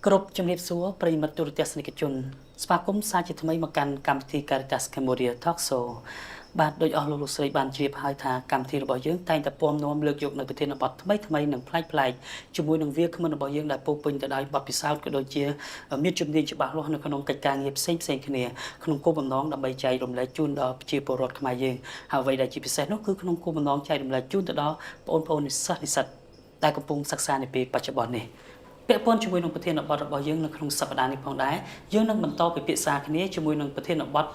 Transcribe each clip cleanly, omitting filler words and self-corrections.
គ្រប់ជំរាបសួរប្រិយមិត្តទូរទស្សនិកជនស្វាគមន៍សាជាថ្មីមកកាន់កម្មវិធី Caritas Cambodia Talk Show បាទដោយអស់លោកស្រីបានជ្រាបហើយថាកម្មវិធីរបស់យើងតែងតែពំនាំលើកយកនៅប្រធានបទថ្មីនិងប្លែកៗជាមួយនឹងវាគ្មិនរបស់យើងដែលពោពេញទៅដោយបទពិសោធន៍ក៏ដូចជាមានជំនាញច្បាស់លាស់នៅក្នុងកិច្ចការងារផ្សេងៗគ្នាក្នុងគោលបំណងដើម្បីចែករំលែកជូនដល់ប្រជាពលរដ្ឋខ្មែរយើងហើយអ្វីដែលជាពិសេសនោះគឺក្នុងគោលបំណងចែករំលែកជូនទៅដល់បងប្អូននិស្សិតដែលកំពុងសិក្សានៅពេលបច្ចុប្បន្ននេះពាក់ព័ន្ធជាមួយនឹងប្រធានបទរបស់យើងនៅក្នុងសប្តាហ៍នេះផងដែរយើងនឹងបន្តពិភាក្សាគ្នាជាមួយនឹងប្រធានបទ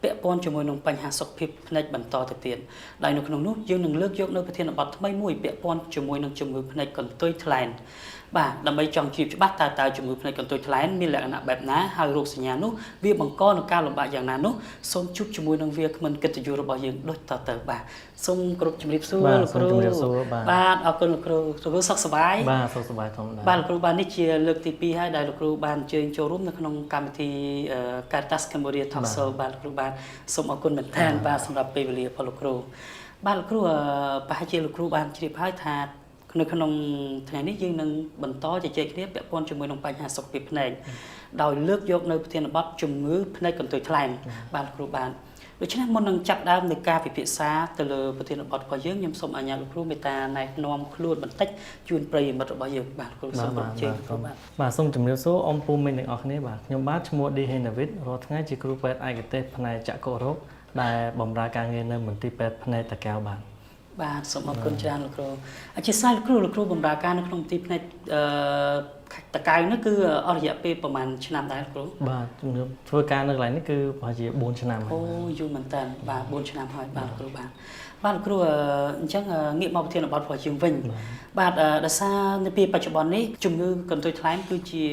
ពាក់ព័ន្ធជាមួយនឹងបញ្ហាសុខភាពភ្នែកបន្តទៅទៀតដែលនៅក្នុងនោះយើងនឹងលើកយកនៅប្រធានបទថ្មីមួយពាក់ព័ន្ធជាមួយនឹងជំងឺភ្នែកកន្ទុយថ្លែនបាទដើម្បីចង់ជ្រាបច្បាស់តើជំងឺភ្នែកកន្ទុយថ្លែនមានលក្ខណៈបែបណាហើយរោគសញ្ញានោះវាបង្កនឹងការលំបាកយ៉ាងណានោះសូមជួបជាមួយនឹងវាគ្មិនកិត្តិយសរបស់យើងដូចតទៅបាទសូមគោរពជំរាបសួរលោកគ្រូបាទអរគុណលោកគ្រូសុខសប្បាយបាទសុខសប្បាយធម្មតាបាទលោកគ្រូបាទនេះជាលើកទី2ហើយដែលលោកគ្រូបានអញ្ជើញចូលរួមនៅក្នុងកម្មវិធី Caritas Cambodia Talk Show បាទលោកគ្រូបាទសូមអរគុណមែនទែនបាទសម្រាប់ពេលវេលារបស់លោកគ្រូបាទលោកគ្រូប្រហែលជាលោកគ្រូបានជ្រាបហើយថានៅក្នុងថ្ងៃនេះយើងនឹងបន្តជជែកគ្នាពាក់ព័ន្ធជាមួយនឹងបញ្ហាសុខភាពភ្នែកដោយលើកយកនៅប្រធានបទជំងឺភ្នែកកន្ទុយថ្លែងបាទលោកគ្រូបាទដូច្នេះមុននឹងចាប់ដើមនៃការពិភាក្សាទៅលើប្រធានបទរបស់យើងខ្ញុំសូមអនុញ្ញាតលោកគ្រូមេត្តាណែនាំខ្លួនបន្តិចជូនប្រិយមិត្តរបស់យើងបាទលោកគ្រូសូមអញ្ជើញលោកគ្រូបាទសូមជម្រាបសួរអ៊ំពូមីងទាំងអស់គ្នាបាទខ្ញុំបាទឈ្មោះឌីហេណាវីតរាល់ថ្ងៃជាគ្រូពេទ្យឯកទេសផ្នែកចក្ខុរោគដែលបម្រើការងារនៅមន្ទីរពេទ្យភ្នែកតាកែវបាទបាទសូមអរគុណច្រើនលោកគ្រូអធិស្ឋានលោកគ្រូបម្រើការនៅក្នុងមន្ទីរភ្នែកតកៅនេះគឺអស់រយៈពេលប្រហែលឆ្នាំដែរលោកគ្រូបាទជំរាបធ្វើការនៅកន្លែងនេះគឺប្រហែលជា4ឆ្នាំហើយអូយូរមែនតើបាទ4ឆ្នាំហើយបាទលោកគ្រូបាទលោកគ្រូអញ្ចឹងងាកមកប្រធានបទរបស់យើងវិញបាទដោយសារនៅពេលបច្ចុប្បន្ននេះជំងឺកន្ទុយថ្លែងគឺជា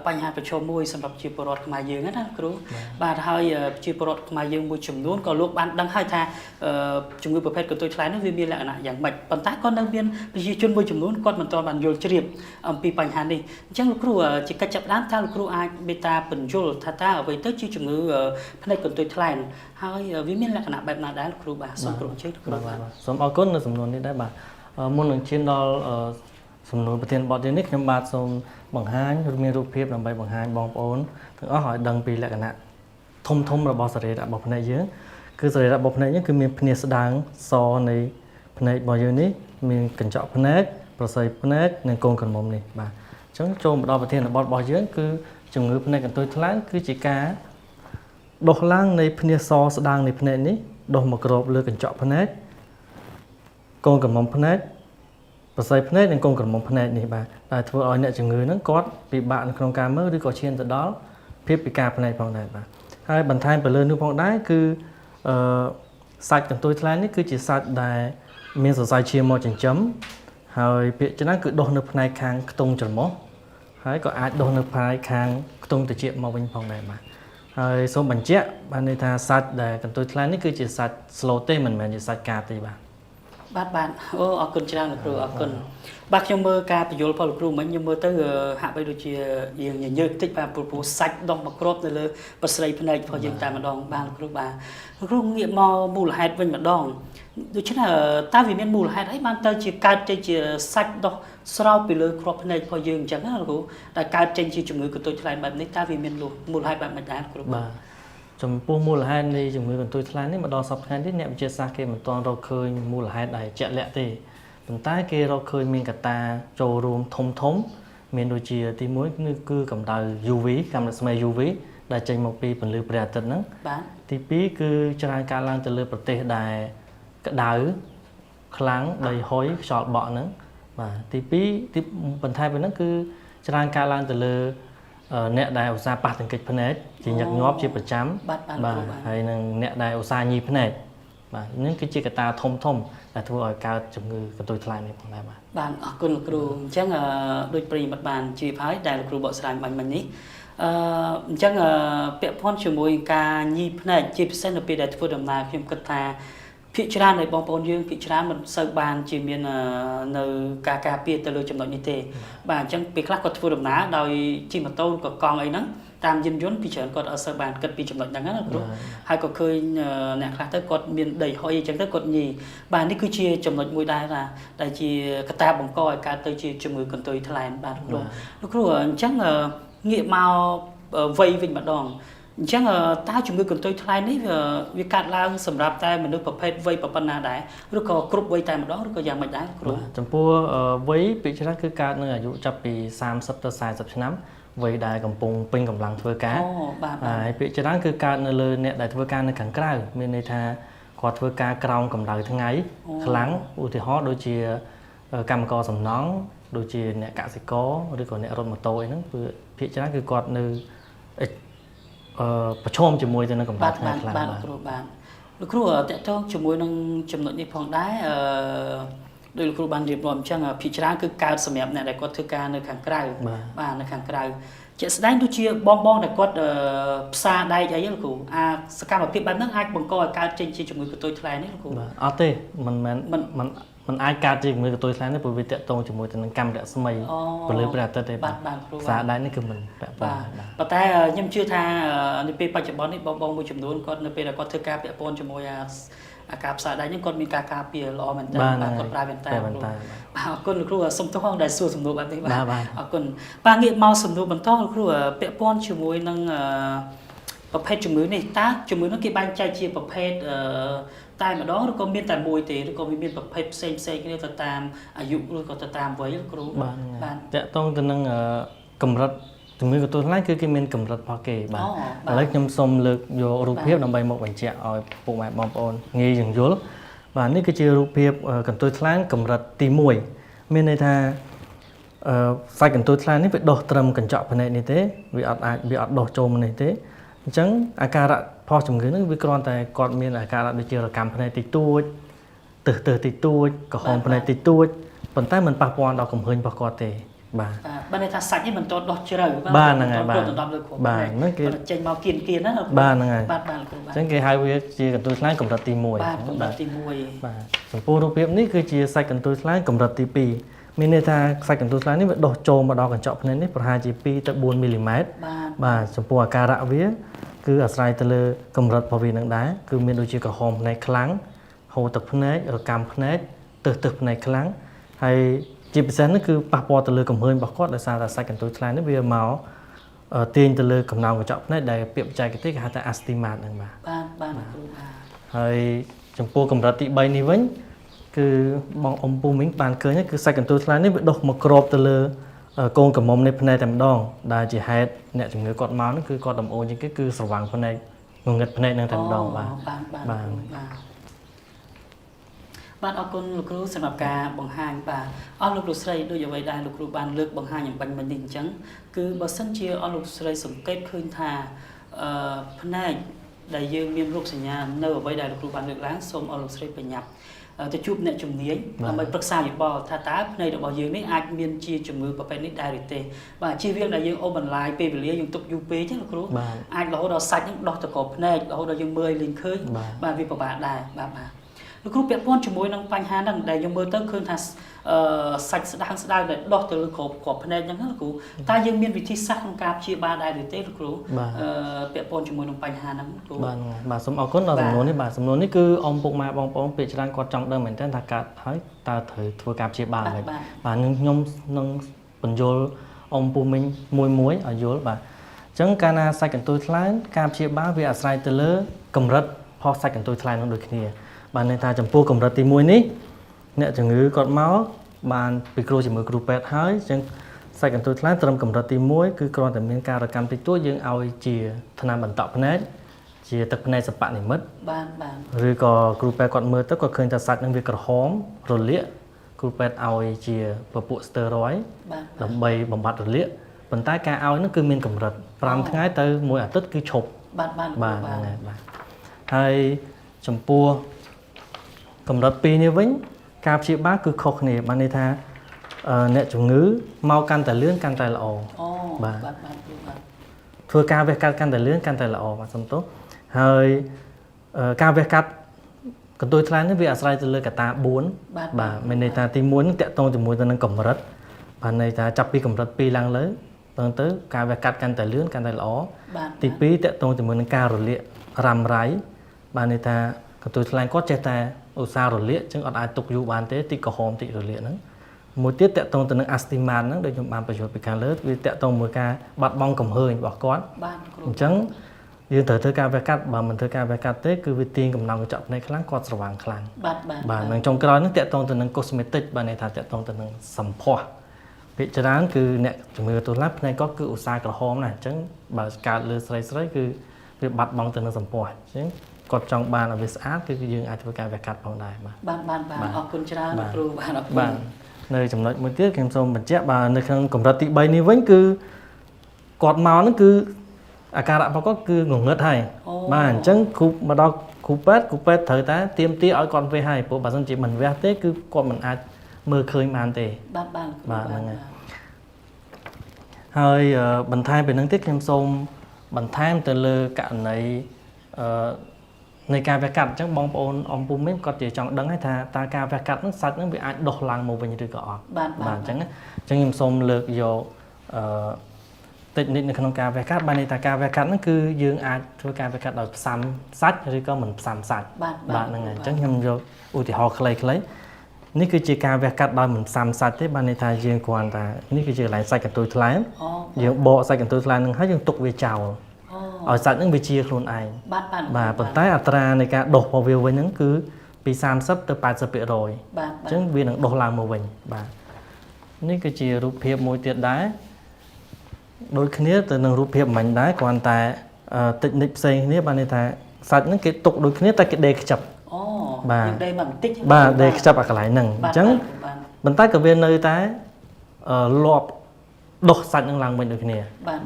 បញ្ហាប្រឈមមួយសម្រាប់ប្រជាពលរដ្ឋខ្មែរយើងណាលោកគ្រូបាទហើយប្រជាពលរដ្ឋខ្មែរយើងមួយចំនួនក៏លោកបានដឹងហើយថាជំងឺប្រភេទកន្ទុយថ្លែងនេះវាមានលក្ខណៈយ៉ាងម៉េចប៉ុន្តែក៏នៅមានប្រជាជនមួយចំនួនគាត់មិនទាន់បានយល់ជ្រាបអំពីបញ្ហានេះអញ្ចឹងលោកគ្រូជាកិច្ចចាប់ផ្ដើមតើលោកគ្រូអាចមេត្តាបញ្យល់ថាតើអ្វីទៅជាជំងឺភ្នែកកន្ទុយថ្លែងហើយវាមានលក្ខណៈបែបណាដែរលោកគ្រូបាទសូមគ្រូអញ្ជើញលោកគ្រូបាទសូមអរគុណនៅសំណួរនេះដែរបាទមុននឹងឈានដល់សំណួរប្រធានបទនេះខ្ញុំបាទសូមបង្ហាញមានរូបភាពដើម្បីបង្ហាញបងប្អូនទាំងអស់ឲ្យដឹងពីលក្ខណៈធំរបស់សរីរៈរបស់ភ្នែកយើងគឺសរីរៈរបស់ភ្នែកយើងគឺមានភ្នាស្ដាងសនៃភ្នែករបស់យើងនេះមានកញ្ចក់ភ្នែកប្រស័យភ្នែកនិងកូនក្រមុំនេះបាទអញ្ចឹងចូលមកដល់ប្រធានបទរបស់យើងគឺជំងឺភ្នែកកន្ទុយថ្លើមគឺជាការដុះឡើងនៃភ្នាសស្ដាងនៃភ្នែកនេះដុះមកគ្របលើកញ្ចក់ភ្នែកកូនក្រមុំភ្នែកប្រស័យភ្នែកនិងកូនក្រមុំភ្នែកនេះបាទដែលធ្វើឲ្យអ្នកជំងឺហ្នឹងគាត់ពិបាកនៅក្នុងការមើលឬក៏ឈានទៅដល់ភាពពិការភ្នែកផងដែរបាទហើយបន្ថែមទៅលើនោះផងដែរគឺសាច់កន្ទុយថ្លែងនេះគឺជាសាច់ដែលមានសរសៃឈាមមកចិញ្ចឹមហើយភាគច្រើនគឺដុះនៅផ្នែកខាងខ្ទង់ច្រមុះហើយក៏អាចដុះនៅផ្នែកខាងខ្ទង់ត្រចៀកមកវិញផងដែរបាទហើយសូមបញ្ជាក់បានន័យថាសាច់ដែលកន្ទុយថ្លែងនេះគឺជាសាច់ slow ទេមិនមែនជាសាច់កាទេបាទអូអរគុណច្រើនលោកគ្រូអរគុណបាទខ្ញុំមើលការបញ្យល់របស់លោកគ្រូមិញខ្ញុំមើលទៅហាក់បីដូចជាយើងញញើតតិចបាទព្រោះសាច់ដុំមកគ្របនៅលើប្រស្រីភ្នែករបស់យើងតែម្ដងបាទលោកគ្រូបាទលោកគ្រូងាកមកមូលហេតុវិញម្ដងដូច្នេះតើវាមានមូលហេតុអីបានទៅជាកើតចេញជាសាច់ដុះស្រោបពីលើគ្រាប់ភ្នែករបស់យើងអញ្ចឹងណាលោកគ្រូតែកើតចេញជាជំងឺកន្ទុយថ្លែងបែបនេះតើវាមានមូលហេតុបែបម៉េចដែរលោកគ្រូបាទចំពោះមូលហេតុនៃជំងឺកន្ទុយថ្លែងនេះមកដល់សប្តាហ៍នេះអ្នកវិទ្យាសាស្ត្រគេមិនទាន់រកឃើញមូលហេតុដែលជាក់លាក់ទេប៉ុន្តែគេរកឃើញមានកត្តាចូលរួមធំមានដូចជាទី1គឺកម្ដៅ UV កាំរស្មី UV ដែលចេញមកពីពន្លឺព្រះអាទិត្យហ្នឹងបាទទី2គឺច្រើនកើតឡើងទៅលើប្រទេសដែលក្តៅខ្លាំងដីហុយខ្យល់បក់ហ្នឹងបាទទី2បន្ថែមពីហ្នឹងគឺច្រើនកើតឡើងទៅលើអ្នកដែលឧស្សាហ៍ប៉ះទង្គិចភ្នែកជាញឹកញាប់ជាប្រចាំបាទហើយនឹងអ្នកដែលឧស្សាហ៍ញីភ្នែកបាទនេះគឺជាកត្តាធំដែលធ្វើឲ្យកើតជំងឺកន្ទុយថ្លែងនេះផងដែរបាទអរគុណលោកគ្រូអញ្ចឹងដូចប្រិយមិត្តបានជឿហើយដែលលោកគ្រូបកស្រាយបាញ់មិញនេះអញ្ចឹងពាក់ព័ន្ធជាមួយការញីភ្នែកជាពិសេសនៅពេលដែលធ្វើដំណើរខ្ញុំគិតថា ភាគច្រើននៃបងប្អូនយើងភាគច្រើនមិនសូវបានជាមាននៅការការពារទៅលើចំណុចនេះទេបាទអញ្ចឹងពេលខ្លះគាត់ធ្វើដំណើរដោយជិះម៉ូតូក៏កង់អីហ្នឹងតាមយានយន្តពីច្រើនគាត់អត់សូវបានគិតពីចំណុចហ្នឹងណាគ្រូហើយក៏ឃើញអ្នកខ្លះទៅគាត់មានដីហុយអញ្ចឹងទៅគាត់ញីបាទនេះគឺជាចំណុចមួយដែរដែលជាកត្តាបង្កឲ្យកើតទៅជាជំងឺកន្ទុយថ្លែនបាទគ្រូលោកគ្រូអញ្ចឹងងាកមកវ័យវិញម្ដងអញ្ចឹងតើជំងឺកន្ទុយថ្លែននេះវាកើតឡើងសម្រាប់តែមនុស្សប្រភេទវ័យប៉ុណ្ណាដែរឬក៏គ្រប់វ័យតែម្ដងឬក៏យ៉ាងម៉េចដែរគ្រូចំពោះវ័យពីច្រើនគឺកើតនៅអាយុចាប់ពី30ទៅ40ឆ្នាំវ័យដែលកំពុងពេញកម្លាំងធ្វើការហើយពីច្រើនគឺកើតនៅលើអ្នកដែលធ្វើការនៅខាងក្រៅមានន័យថាគាត់ធ្វើការក្រោមកម្ដៅថ្ងៃខ្លាំងឧទាហរណ៍ដូចជាកម្មករសំណង់ដូចជាអ្នកកសិករឬក៏អ្នករត់ម៉ូតូអីហ្នឹងគឺភាគច្រើនគឺគាត់នៅប្រឈមជាមួយទៅនឹងកម្ដៅថ្ងៃខ្លាំងបាទលោកគ្រូបាទលោកគ្រូតកតងជាមួយនឹងចំណុចនេះផងដែរដោយលោកគ្រូបានរៀបរាប់អញ្ចឹងភាគច្រើនគឺកើតសម្រាប់អ្នកដែលគាត់ធ្វើការនៅខាងក្រៅបាទនៅខាងក្រៅជាក់ស្ដែងដូចជាបងដែលគាត់ផ្សារដែកអីលោកគ្រូសកម្មភាពបែបហ្នឹងអាចបង្កឲ្យកើតចេញជាជំងឺកន្ទុយថ្លែននេះលោកគ្រូអត់ទេមិនអាចកើតជាជំងឺកន្ទុយថ្លែនទេព្រោះវាតកតងជាមួយទៅនឹងកាំរស្មីពលឺព្រះអាទិត្យទេបាទគ្រូផ្សារដែកនេះគឺមិនពាក់ព័ន្ធប៉ុន្តែខ្ញុំជឿថានៅពេលបច្ចុប្បន្ននេះបងមួយចំនួនគាត់នៅពេលដែលគាត់ធ្វើការពាក់ព័ន្ធជាមួយអាការផ្សារដែកនេះគាត់មានការការពារល្អមែនតើគាត់ប្រើវ៉ែនតាគ្រូបាទអរគុណលោកគ្រូសុំទោសផងដែលសួរសំណួរបែបនេះបាទអរគុណបាទងាកមកសំណួរបន្តលោកគ្រូពាក់ព័ន្ធជាមួយនឹងប្រភេទជំងឺនេះតើជំងឺនោះគេបែងចែកជាប្រភេទតែម្ដងឬក៏មានតែមួយទេឬក៏មានប្រភេទផ្សេងគ្នាទៅតាមអាយុឬក៏ទៅតាមវ័យលោកគ្រូបាទតកតងទៅនឹងកម្រិតជំងឺកន្ទុយថ្លែនគឺគេមានកម្រិតរបស់គេបាទឥឡូវខ្ញុំសូមលើកយករូបភាពដើម្បីមកបញ្ជាក់ឲ្យពុកម៉ែបងប្អូនងាយយល់បាទនេះគឺជារូបភាពកន្ទុយថ្លែនកម្រិតទី1មានន័យថាសាច់កន្ទុយថ្លែននេះវាដុះត្រឹមកញ្ចក់ភ្នែកនេះទេវាអត់ដុះចូលមកនេះទេអញ្ចឹងអាការៈផុសជំងឺនេះវាគ្រាន់តែគាត់មានអាការៈដូចជារកម្មភ្នែកតិចតួចទើសតិចតួចក្រហមភ្នែកតិចតួចប៉ុន្តែមិនប៉ះពាល់ដល់កំហើញរបស់គាត់ទេបាទបើន័យថាសាច់នេះមិនទាន់ដោះជ្រៅបាទហ្នឹងហើយបាទហ្នឹងគេចេញមកគៀនណាបាទហ្នឹងហើយបាទអញ្ចឹងគេហៅវាជាកន្ទុយថ្លែងកម្រិតទី1បាទកម្រិតទី1បាទចំពោះរូបភាពនេះគឺជាសាច់កន្ទុយថ្លែងកម្រិតទី2មានន័យថាសាច់កន្ទុយថ្លែងនេះវាដុះចូលមកដល់កញ្ចក់ភ្នែកនេះប្រហែលជា2ទៅ4មីលីម៉ែត្របាទចំពោះអាការៈវាគឺអាស្រ័យទៅលើកម្រិតរបស់វានឹងដែរគឺមានដូចជាក្រហមភ្នែកខ្លាំងហូរទឹកភ្នែករកម្មភ្នែកទើសភ្នែកខ្លាំងហើយជាពិសេសនោះគឺប៉ះពាល់ទៅលើកំហើញរបស់គាត់ដោយសារតែសាច់កន្ទុយថ្លែងនេះវាមកទាញទៅលើកំណោងកញ្ចក់ភ្នែកដែលពាក្យបច្ចេកទេសគេហៅថា astigmat ហ្នឹងបាទគ្រូបាទហើយចំពោះកម្រិតទី3នេះវិញគឺបងអ៊ំពូមីងបានឃើញគឺសាច់កន្ទុយថ្លែងនេះវាដុះមកគ្របទៅលើកូនកំមុំនៃភ្នែកតែម្ដងដែលជាហេតុអ្នកជំងឺគាត់មកហ្នឹងគឺគាត់ដំបូងជាងគេគឺស្រវាំងភ្នែកងងឹតភ្នែកហ្នឹងតែម្ដងបាទបាទអរគុណលោកគ្រូសម្រាប់ការបង្ហាញបាទអស់លោកលោកស្រីដូចអ្វីដែលលោកគ្រូបានលើកបង្ហាញអំបញ្ញមិញនេះអញ្ចឹងគឺបើសិនជាអស់លោកស្រីសង្កេតឃើញថាភ្នែកដែលយើងមានរោគសញ្ញានៅអ្វីដែលលោកគ្រូបានលើកឡើងសូមអស់លោកស្រីប្រញាប់ទៅជួបអ្នកជំនាញដើម្បីប្រឹក្សាយោបល់ថាតើភ្នែករបស់យើងនេះអាចមានជាជំងឺប្រភេទនេះដែរឬទេបាទជៀសវាងដែលយើងអូសបន្លាយពេលវេលាយើងទុកយូរពេកទេលោកគ្រូអាចរហូតដល់សាច់នឹងដោះទៅក្រោមភ្នែករហូតដល់យើងមើលលេងឃើញបាទវាពិបាកដែរបាទលោកគ្រូពាក់ព័ន្ធជាមួយនឹងបញ្ហាហ្នឹងដែលយើងមើលទៅឃើញថាសាច់ស្ដើងដែលដោះទៅលើក្របភ្នែកហ្នឹងលោកគ្រូតើយើងមានវិធីសាស្ត្រក្នុងការព្យាបាលដែរឬទេលោកគ្រូពាក់ព័ន្ធជាមួយនឹងបញ្ហាហ្នឹងគ្រូបាទសូមអរគុណដល់សំណួរនេះបាទសំណួរនេះគឺអ៊ំពុកម៉ែបងប្អូនពេលច្រើនគាត់ចង់ដឹងមែនទែនថាកើតហើយតើត្រូវធ្វើការព្យាបាលយ៉ាងម៉េចបាទខ្ញុំនឹងបញ្យល់អ៊ំពូមីងមួយឲ្យយល់បាទអញ្ចឹងកាលណាសាច់កន្ទុយថ្លែងការព្យាបាលវាអាស្រ័យទៅលើកម្រិតផុសសាច់កន្ទុយថ្លែងនោះដូចគ្នាបានន័យថាចំពោះកម្រិតទី1នេះអ្នកជំងឺគាត់មកបានពិគ្រោះជាមួយគ្រូពេទ្យហើយអញ្ចឹងសាច់កន្ទុយថ្លែងត្រឹមកម្រិតទី1គឺគ្រាន់តែមានការរកម្មតិចតួចយើងឲ្យជាថ្នាំបន្តក់ភ្នែកជាទឹកភ្នែកសពនិមិត្តបាទឬក៏គ្រូពេទ្យគាត់មើលទៅគាត់ឃើញថាសាច់នឹងវាក្រហមរលាកគ្រូពេទ្យឲ្យជាពពួកស្ទើរ៉ុយដើម្បីបំបត្តិរលាកប៉ុន្តែការឲ្យនោះគឺមានកម្រិត5ថ្ងៃទៅ1អាទិត្យគឺឈប់បាទហើយចំពោះកម្រិត2នេះវិញការព្យាបាលគឺខុសគ្នាបានន័យថាអ្នកជំងឺមកកាន់តែលឿនកាន់តែល្អបាទធ្វើការវះកាត់កាន់តែលឿនកាន់តែល្អបាទសំទោសហើយការវះកាត់ក កន្ទុយថ្លៃនេះវាអាស្រ័យទៅលើកត្តា4បាទមានន័យថាទី1នឹងតកតងជាមួយទៅនឹងកម្រិតបាទន័យថាចាប់ពីកម្រិត2ឡើងលើទៅការវាកាត់កាន់តែលឿនកាន់តែល្អទី2តកតងជាមួយនឹងការរលាករ៉ាំរ៉ៃបាទន័យថាកន្ទុយថ្លៃគាត់ចេះតែឧស្សាហ៍រលាកចឹងអត់អាចទុកយូរបានទេតិចក្រហមតិចរលាកហ្នឹងមួយទៀតតកតងទៅនឹងអាស្ទីម៉ានហ្នឹងដូចខ្ញុំបានបញ្យល់ពីខាងលើវាតកតងមួយការបាត់បង់កំហើញរបស់គាត់បាទគ្រូអញ្ចឹងយើងត្រូវធ្វើការវះកាត់បើមិនធ្វើការវះកាត់ទេគឺវាទាញកំណៅកញ្ចក់ភ្នែកខ្លាំងគាត់ស្រវាំងខ្លាំងបាទនឹងចុងក្រោយហ្នឹងតកតងទៅនឹង cosmetic បាទន័យថាតកតងទៅនឹងសម្ផស្សភាគច្រើនគឺអ្នកជំងឺកន្ទុយថ្លៃភ្នែកគាត់គឺឧស្សាហ៍ក្រហមណាស់អញ្ចឹងបើកើតលើស្រីគឺវាបាត់បង់ទៅនឹងសម្ផស្សអញ្ចឹងគាត់ចង់បានឲ្យវាស្អាតគឺយើងអាចធ្វើការវះកាត់ផងដែរបាទអរគុណច្រើនគ្រូបាទអរគុណបាទនៅចំណុចមួយទៀតខ្ញុំសូមបញ្ជាក់បាទនៅក្នុងកម្រិតទី3នេះវិញគឺគាត់មកហ្នឹងគឺអាការៈរបស់គាត់គឺងងឹតហើយបាទអញ្ចឹងគ្រូមកដល់គ្រូពេទ្យត្រូវតែទៀមទាឲ្យគាត់វះហើយព្រោះបើមិនជាមិនវះទេគឺគាត់មិនអាចមើលឃើញបានទេបាទហ្នឹងហើយបន្ថែមពីនឹងទៀតខ្ញុំសូមបន្ថែមទៅលើករណីនៃការវះកាត់អញ្ចឹងបងប្អូនអ៊ំពុំមីគាត់ជាចង់ដឹងហើយថាតើការវះកាត់ហ្នឹងសាច់ហ្នឹងវាអាចដុះឡើងមកវិញឬក៏អត់បាទអញ្ចឹងខ្ញុំសូមលើកយកតិចនិចនៅក្នុងការវះកាត់បានន័យថាការវះកាត់ហ្នឹងគឺយើងអាចធ្វើការវះកាត់ដោយផ្សំសាច់ឬក៏មិនផ្សំសាច់បាទហ្នឹងហើយអញ្ចឹងខ្ញុំយកឧទាហរណ៍ខ្លីៗនេះគឺជាការវះកាត់ដោយមិនផ្សំសាច់ទេបានន័យថាយើងគ្រាន់តែនេះគឺជាកន្លែងសាច់កន្ទុយថ្លែងយើងបកសាច់កន្ទុយថ្លែងហ្នឹងហើយយើងទុកវាចោលឲ្យសាច់ហ្នឹងវាជាខ្លួនឯងបាទប៉ុន្តែអត្រានៃការដុះរបស់វាវិញហ្នឹងគឺពី30ទៅ80%បាទអញ្ចឹងវានឹងដុះឡើងមកវិញបាទនេះគឺជារូបភាពមួយទៀតដែរដូចគ្នាទៅនឹងរូបភាពមិញដែរគ្រាន់តែតិចនិចផ្សេងគ្នាបានន័យថាសាច់ហ្នឹងគេទុកដូចគ្នាតែគេដេរខ្ចប់បាទយើងដេរមកបន្តិចបាទដេរខ្ចប់អាកន្លែងហ្នឹងអញ្ចឹងប៉ុន្តែក៏វានៅតែលាប់ដុះសាច់ហ្នឹងឡើងវិញដូចគ្នា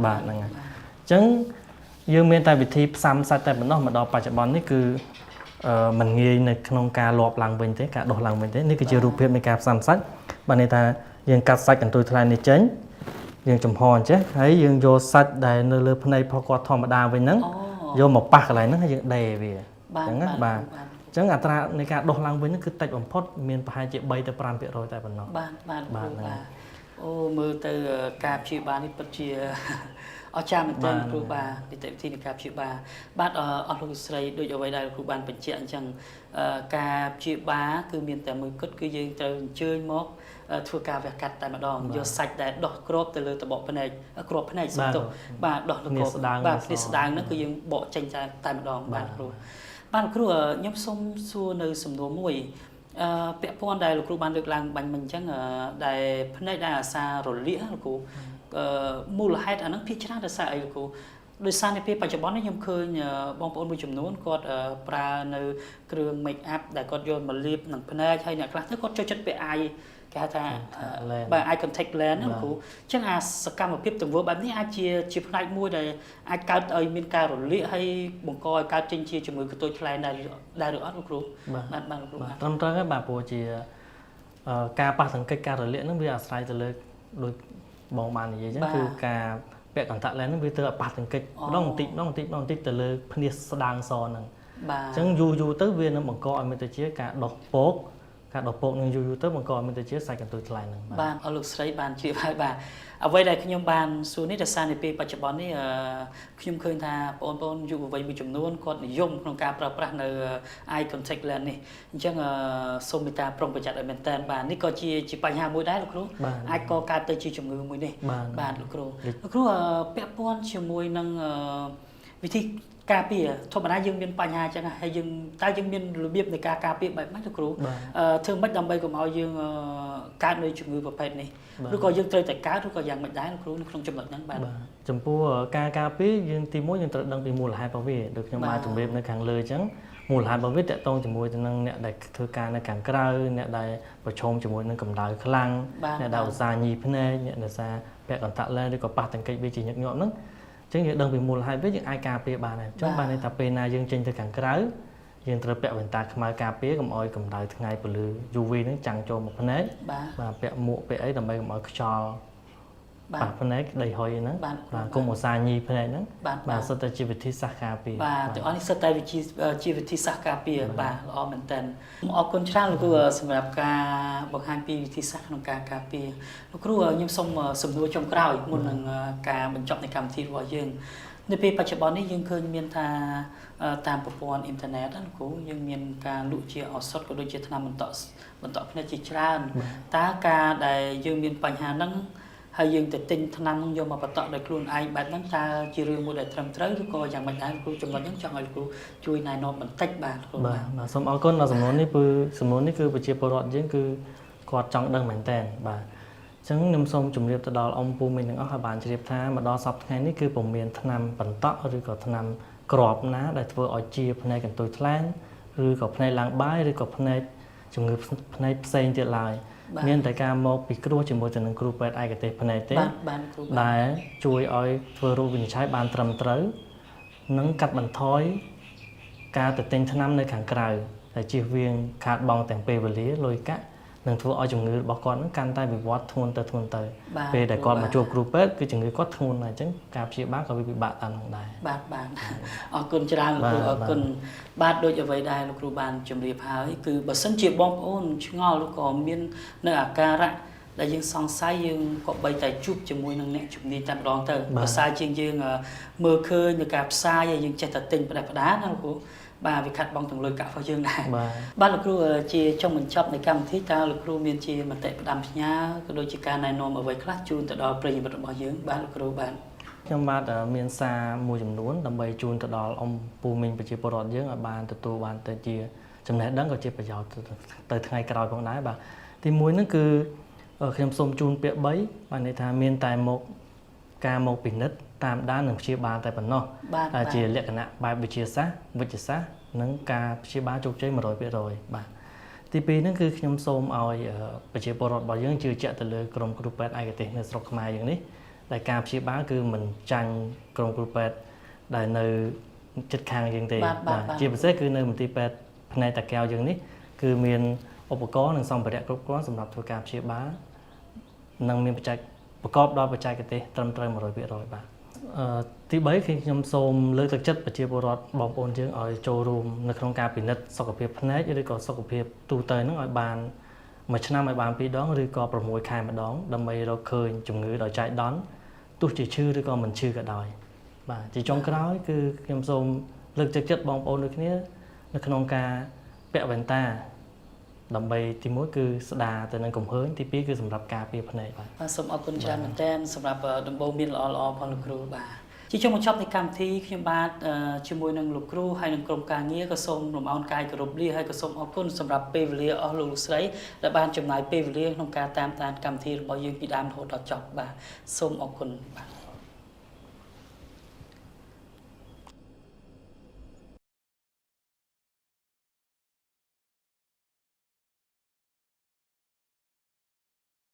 បាទហ្នឹងហើយអញ្ចឹងយើងមានតែវិធីផ្សំសាច់តែប៉ុណ្ណោះមកដល់បច្ចុប្បន្ននេះគឺมันងាយនៅក្នុងការលាប់ឡើងវិញទេការដុសឡើងវិញទេនេះគឺជារូបភាពនៃការផ្សំសាច់បានន័យថាយើងកាត់សាច់កន្ទុយថ្លែងនេះចេញយើងចំហអញ្ចឹងហើយយើងយកសាច់ដែលនៅលើភ្នែករបស់គាត់ធម្មតាវិញហ្នឹងយកមកប៉ះកន្លែងហ្នឹងហើយយើងដេរវាអញ្ចឹងណាបាទអញ្ចឹងអត្រានៃការដុសឡើងវិញហ្នឹងគឺតិចបំផុតមានប្រហែលជា3ទៅ5%តែប៉ុណ្ណោះបាទអូមើលទៅការព្យាបាលនេះពិតជាអស្ចារ្យមែនទែនគ្រូបាទនីតិវិធីនៃការព្យាបាលបាទអស់លោកស្រីដូចអ្វីដែលគ្រូបានបញ្ជាក់អញ្ចឹងការព្យាបាលគឺមានតែមួយគត់គឺយើងត្រូវអញ្ជើញមកធ្វើការវះកាត់តែម្ដងយកសាច់ដែលដោះគ្រាប់ទៅលើតបភ្នែកគ្រាប់ភ្នែកសុំទោសបាទដោះលើគ្រាប់បាទភ្នែកស្ដាងហ្នឹងគឺយើងបកចេញតែម្ដងបាទគ្រូខ្ញុំសូមសួរនៅសំណួរមួយពាក់ព័ន្ធដែលលោកគ្រូបានលើកឡើងបាញ់មិញអញ្ចឹងដែលភ្នែកដែលអាសាររលាកលោកគ្រូមូលហេតុអាហ្នឹងភាគច្រើនដោយសារអីលោកគ្រូដោយសារនៅពេលបច្ចុប្បន្ននេះខ្ញុំឃើញបងប្អូនមួយចំនួនគាត់ប្រើនៅគ្រឿង make up ដែលគាត់យកមកលាបនឹងភ្នែកហើយអ្នកខ្លះទៅគាត់ចូលចិត្តពាក់អាយគេហៅថាបាទ eye contact lens ណាគ្រូអញ្ចឹងអាសកម្មភាពទង្វើបែបនេះអាចជាផ្នែកមួយដែលអាចកើតឲ្យមានការរលាកហើយបង្កឲ្យកើតចេញជាជំងឺកន្ទុយថ្លែងដែរឬអត់លោកគ្រូបាទលោកគ្រូត្រឹមត្រូវហើយបាទព្រោះជាការប៉ះទង្គិចការរលាកហ្នឹងវាអាស្រ័យទៅលើដូចបងបាននិយាយចឹងគឺការពាក់ contact lens ហ្នឹងវាត្រូវឲ្យប៉ះទង្គិចម្ដងបន្តិចទៅលើភ្នែកស្ដាងសហ្នឹងអញ្ចឹងយូរទៅវានឹងបង្កឲ្យមានទៅជាការដុះពកនឹងយូរទៅបង្កឲ្យមានទៅជាសាច់កន្ទុយថ្លែងហ្នឹងបាទអរលោកស្រីបានជឿហើយបាទអ្វីដែលខ្ញុំបានសួរនេះដោយសារនៅពេលបច្ចុប្បន្ននេះខ្ញុំឃើញថាបងប្អូនយុវវ័យមួយចំនួនគាត់និយមក្នុងការប្រើប្រាស់នៅ eye contact lens នេះអញ្ចឹងសូមមេត្តាប្រុងប្រយ័ត្នឲ្យមែនតើបាទនេះក៏ជាបញ្ហាមួយដែរលោកគ្រូអាចកកើតទៅជាជំងឺមួយនេះបាទលោកគ្រូពាក់ព័ន្ធជាមួយនឹងវិធីការពារធម្មតាយើងមានបញ្ហាអញ្ចឹងហើយយើងមានរបៀបនៃការការពារបែបម៉េចលោកគ្រូធ្វើម៉េចដើម្បីកុំឲ្យយើងកើតនៅជំងឺប្រភេទនេះឬក៏យើងត្រូវតែកើតឬក៏យ៉ាងម៉េចដែរលោកគ្រូនៅក្នុងចំណុចហ្នឹងបាទចំពោះការការពារយើងទី1យើងត្រូវដឹងពីមូលហេតុរបស់វាដូចខ្ញុំបានជម្រាបនៅខាងលើអញ្ចឹងមូលហេតុរបស់វាតកតងជាមួយទៅនឹងអ្នកដែលធ្វើការនៅខាងក្រៅអ្នកដែលប្រឈមជាមួយនឹងកម្ដៅខ្លាំងអ្នកដែលឧស្សាហ៍ញីភ្នែកអ្នកដែលសារពាក់ contact lens ឬក៏ប៉ះទង្គិចវាជាញឹកញាប់ហ្នឹងអញ្ចឹងយើងដឹងពីមូលហេតុវាយើងអាចការពារបានហើយអញ្ចឹងបានន័យថាពេលណាយើងចេញទៅខាងក្រៅយើងត្រូវពាក់វ៉ែនតាខ្មៅការពារកុំឲ្យកម្ដៅថ្ងៃពន្លឺ UV ហ្នឹងចាំងចូលមកភ្នែកបាទពាក់មួកពាក់អីដើម្បីកុំឲ្យខ្យល់ បាទផ្នែកដីហុយហ្នឹងបាទគុំឧស្សាហ៍ញីផ្នែកហ្នឹងបាទសិតតែជាវិធីសាស្ត្រការពារបាទទាំងអស់នេះសិតតែជាវិធីសាស្ត្រការពារបាទល្អមែនតើអរគុណច្រើនលោកគ្រូសម្រាប់ការបង្ហាញពីវិធីសាស្ត្រក្នុងការការពារលោកគ្រូខ្ញុំសូមសំណួរចុងក្រោយមុននឹងការបញ្ចប់នៃកម្មវិធីរបស់យើងនៅពេលបច្ចុប្បន្ននេះយើងឃើញមានថាតាមប្រព័ន្ធអ៊ីនធឺណិតលោកគ្រូយើងមានការលក់ជាឱសថក៏ដូចជាថ្នាំបន្តភ្នែកជាច្រើនតើការដែលយើងមានបញ្ហាហ្នឹងហើយយើងទៅទិញថ្នាំហ្នឹងយកមកបន្តដោយខ្លួនឯងបែបហ្នឹងតើជារឿងមួយដែលត្រឹមត្រូវឬក៏យ៉ាងម៉េចដែរគ្រូចំណុចហ្នឹងចង់ឲ្យគ្រូជួយណែនាំបន្តិចបាទគ្រូបាទសូមអរគុណដល់សំណួរនេះគឺប្រជាពលរដ្ឋយើងគឺគាត់ចង់ដឹងមែនតើបាទអញ្ចឹងខ្ញុំសូមជម្រាបទៅដល់អង្គពូមីងទាំងអស់ឲ្យបានជ្រាបថាមកដល់សប្តាហ៍ថ្ងៃនេះគឺពុំមានថ្នាំបន្តឬក៏ថ្នាំក្របណាដែលធ្វើឲ្យជាផ្នែកកន្ទុយថ្លើមឬក៏ផ្នែកឡើងបាយឬក៏ផ្នែកជំងឺផ្នែកផ្សេងទៀតឡើយមានតែការមកពិគ្រោះជាមួយទៅនឹងគ្រូពេទ្យឯកទេសផ្នែកទេដែលជួយឲ្យធ្វើរោគវិនិច្ឆ័យបានត្រឹមត្រូវនិងកាត់បន្ថយការទៅទិញថ្នាំនៅខាងក្រៅដែលជៀសវាងខាតបង់ទាំងពេលវេលាលុយកាក់នឹងធ្វើឲ្យជំងឺរបស់គាត់នឹងកាន់តែវិវត្តធ្ងន់ទៅពេលដែលគាត់មកជួបគ្រូពេទ្យគឺជំងឺគាត់ធ្ងន់ហើយអញ្ចឹងការព្យាបាលក៏វាពិបាកតាមនឹងដែរបាទអរគុណច្រើនលោកគ្រូអរគុណបាទដូចអ្វីដែរលោកគ្រូបានជម្រាបហើយគឺបើសិនជាបងប្អូនឆ្ងល់ឬក៏មាននៅអាការៈដែលយើងសង្ស័យយើងក៏បីតែជួបជាមួយនឹងអ្នកជំនាញតែម្ដងទៅភាសាជាងយើងមើលឃើញនៅការផ្សាយហើយយើងចេះតែទិញផ្ដាណាលោកគ្រូបាទវាខាត់បងទាំងលុយកាក់របស់យើងដែរបាទលោកគ្រូជាចុងបញ្ចប់នៃកម្មវិធីតើលោកគ្រូមានជាមតិផ្ដាំផ្ញើក៏ដូចជាការណែនាំអ្វីខ្លះជូនទៅដល់ប្រិយមិត្តរបស់យើងបាទលោកគ្រូបាទខ្ញុំបាទមានសារមួយចំនួនដើម្បីជូនទៅដល់អង្គពូមីងប្រជាពលរដ្ឋយើងឲ្យបានទទួលបានទៅជាចំណេះដឹងក៏ជាប្រយោជន៍ទៅថ្ងៃក្រោយផងដែរបាទទី1ហ្នឹងគឺខ្ញុំសូមជូនពាក្យ3បាទន័យថាមានតែការមកពិនិត្យតាមដាននិងព្យាបាលតែប៉ុណ្ណោះដែលជាលក្ខណៈបែបវិទ្យាសាស្ត្រវិទ្យាសាស្ត្រនិងការព្យាបាលជោគជ័យ 100% បាទទី2ហ្នឹងគឺខ្ញុំសូមឲ្យប្រជាពលរដ្ឋរបស់យើងជឿជាក់ទៅលើក្រុមគ្រូពេទ្យឯកទេសនៅស្រុកខ្មែរយើងនេះដែលការព្យាបាលគឺមិនចាញ់ក្រុមគ្រូពេទ្យដែលនៅជិតខាងយើងទេបាទជាពិសេសគឺនៅមន្ទីរពេទ្យផ្នែកតាកែវយើងនេះគឺមានឧបករណ៍និងសម្ភារៈគ្រប់គ្រាន់សម្រាប់ធ្វើការព្យាបាលនិងមានប្រកបដោយបច្ចេកទេសត្រឹមត្រូវ 100% បាទទី3គឺខ្ញុំសូមលើកទឹកចិត្តប្រជាពលរដ្ឋបងប្អូនយើងឲ្យចូលរួមនៅក្នុងការពិនិត្យសុខភាពភ្នែកឬក៏សុខភាពទូទៅហ្នឹងឲ្យបានមួយឆ្នាំឲ្យបាន2ដងឬក៏6ខែម្ដងដើម្បីរកឃើញជំងឺដោយចៃដន្យទោះជាឈឺឬក៏មិនឈឺក៏ដោយបាទជាចុងក្រោយគឺខ្ញុំសូមលើកទឹកចិត្តបងប្អូនដូចគ្នានៅក្នុងការពាក់វ៉ែនតាដើម្បីទី1គឺស្ដារទៅនឹងកំហើញទី2គឺសម្រាប់ការពារភ្នែកបាទសូមអរគុណច្រើនមែនទែនសម្រាប់ដំបូន្មានល្អៗផងលោកគ្រូបាទជាចុងបញ្ចប់នៃកម្មវិធីខ្ញុំបាទជាមួយនឹងលោកគ្រូហើយនឹងក្រុមការងារក៏សូមរំអោនកាយគោរពលាហើយក៏សូមអរគុណសម្រាប់ពេលវេលាអស់លោកស្រីដែលបានចំណាយពេលវេលាក្នុងការតាមដានកម្មវិធីរបស់យើងពីដើមរហូតដល់ចប់បាទសូមអរគុណបាទ